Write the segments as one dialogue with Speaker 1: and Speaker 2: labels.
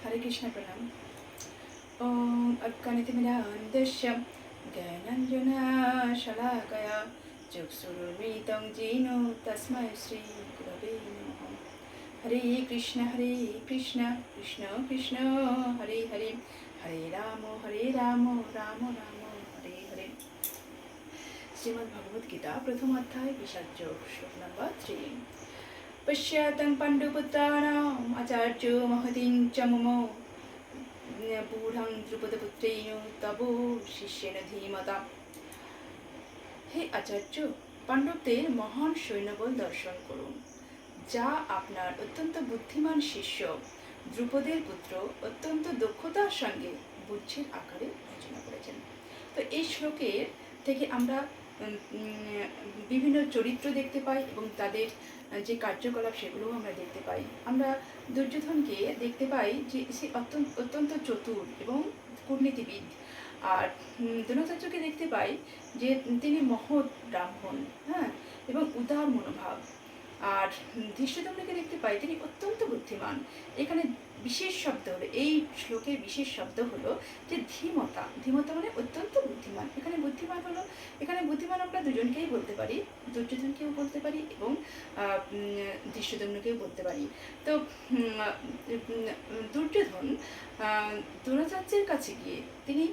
Speaker 1: हरे कृष्ण प्रणाम। ओम अज्ञानतिमिरान्धस्य ज्ञानाञ्जनशलाकया चक्षुरुन्मीलितं येन तस्मै श्रीगुरवे नमः। हरे कृष्ण कृष्ण कृष्ण हरे हरे, हरे राम राम राम हरे हरे। श्रीमद् भगवद गीता प्रथम अध्याय विषाद्य श्लोक नंबर 3। पश्यातं पाण्डुपुत्राणाम् आचार्यो महतीं च मम बूढ़ं द्रुपदपुत्रेण तबो शिष्येन धीमता। হে আচার্য, পাণ্ডবদের মহান সৈন্যবল দর্শন করুন, যা আপনার অত্যন্ত বুদ্ধিমান শিষ্য দ্রুপদের পুত্র অত্যন্ত দক্ষতার সঙ্গে বুদ্ধের আকারে রচনা করেছেন। তো এই শ্লোকের থেকে আমরা বিভিন্ন চরিত্র দেখতে পাই এবং তাদের যে কার্যকলাপ সেগুলোও আমরা দেখতে পাই। আমরা দুর্যোধনকে দেখতে পাই যে সে অত্যন্ত চতুর এবং কূটনীতিবিদ, আর দ্রোণাচার্যকে দেখতে পাই যে তিনি মহৎ ব্রাহ্মণ, হ্যাঁ, এবং উদার মনোভাব। আর ধৃষ্টদ্যুম্নকে দেখতে পাই তিনি অত্যন্ত বুদ্ধিমান। এখানে বিশেষ শব্দ হলো, এই শ্লোকের বিশেষ শব্দ হলো যে ধীমতা। ধীমতা মানে অত্যন্ত বুদ্ধিমান। এখানে বুদ্ধিমান হলো, এখানে বুদ্ধিমান আমরা দুজনকেই বলতে পারি, দুর্যোধনকেও বলতে পারি এবং ধৃষ্টদ্যুম্নকেও বলতে পারি। তো দুর্যোধন দ্রোণাচার্যের কাছে গিয়ে তিনি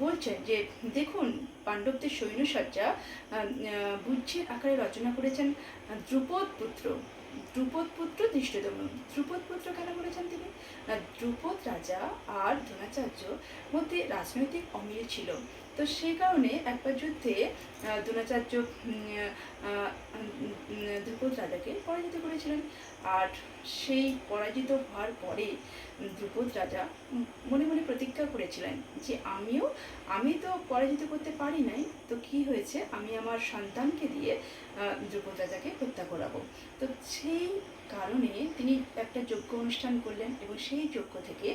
Speaker 1: বলছেন যে দেখুন, পাণ্ডবদের সৈন্যসজ্জা বুদ্ধের আকারে রচনা করেছেন দ্রুপদ পুত্র ধৃষ্টদ্যুম্ন। দ্রুপদ পুত্র কেন করেছেন তিনি? দ্রুপদ রাজা আর দ্রোণাচার্য মধ্যে রাজনৈতিক অমিল ছিল। তো সেই কারণে একবার যুদ্ধে দ্রোণাচার্য দ্রুপদ রাজাকে পরাজিত করেছিলেন। আর সেই পরাজিত হওয়ার পরে দ্রুপদ রাজা মনে মনে প্রতিজ্ঞা করেছিলেন যে আমি তো পরাজিত করতে পারি নাই, তো কি হয়েছে, আমি আমার সন্তানকে দিয়ে দ্রুপদ রাজাকে হত্যা করাবো। তো সেই কারণে তিনি একটা যজ্ঞ অনুষ্ঠান করলেন এবং সেই যজ্ঞ থেকে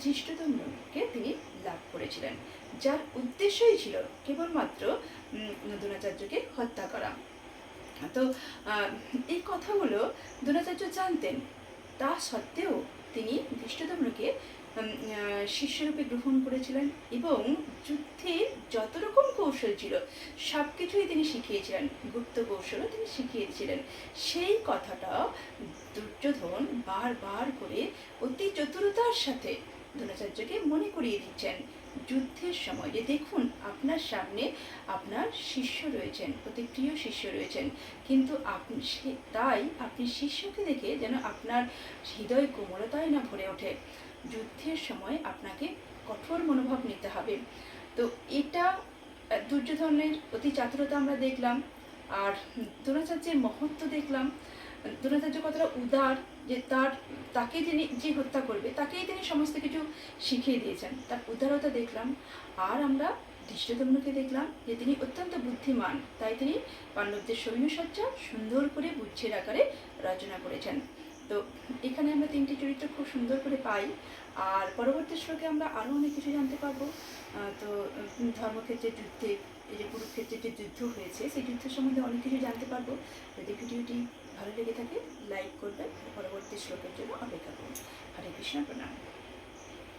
Speaker 1: ধৃষ্টদ্যুম্নকে তিনি লাভ করেছিলেন, যার উদ্দেশ্যই ছিল কেবলমাত্র দ্রোণাচার্যকে হত্যা করা। তো এই কথাগুলো দ্রোণাচার্য জানতেন, তা সত্ত্বেও তিনি ধৃষ্টদ্যুম্নকে শিষ্যরূপে গ্রহণ করেছিলেন এবং যুদ্ধে যত রকম কৌশল ছিল সব কিছুই তিনি শিখিয়েছিলেন, গুপ্ত কৌশলও তিনি শিখিয়েছিলেন। সেই কথাটা দুর্যোধন বারবার করে অতি চতুরতার সাথে দ্রোণাচার্যকে মনে করিয়ে দিচ্ছেন যুদ্ধের সময়, যে দেখুন আপনার সামনে আপনার শিষ্য রয়েছেন, অতি প্রিয় শিষ্য রয়েছেন, কিন্তু আপনি শিষ্যকে দেখে যেন আপনার হৃদয় কোমলতায় না ভরে ওঠে। যুদ্ধের সময় আপনাকে কঠোর মনোভাব নিতে হবে। তো এটা দুর্যোধনের অতি চাতুরতা আমরা দেখলাম, আর দ্রোণাচার্যের মহত্ব দেখলাম। দ্রোণাচার্য কতটা উদার, যে তাকে যিনি যে হত্যা করবে তাকেই তিনি সমস্ত কিছু শিখিয়ে দিয়েছেন, তার উদারতা দেখলাম। আর আমরা ধৃষ্টদ্যুম্নকে দেখলাম যে তিনি অত্যন্ত বুদ্ধিমান, তাই তিনি পাণ্ডবদের সৈন্যসজ্জা সুন্দর করে বুদ্ধের আকারে রচনা করেছেন। তো এখানে আমরা তিনটি চরিত্র খুব সুন্দর করে পাই। আর পরবর্তী শ্লোকে আমরা আরও অনেক কিছু জানতে পারবো। তো ধর্মক্ষেত্রে যুদ্ধে, এই যে কুরুক্ষেত্রে যে যুদ্ধ হয়েছে সেই যুদ্ধের সম্বন্ধে অনেক কিছু জানতে পারবো। যদি ভিডিওটি ভালো লেগে থাকে লাইক করবেন, পরবর্তী শ্লোকের জন্য অপেক্ষা করুন। হরে কৃষ্ণ প্রণাম।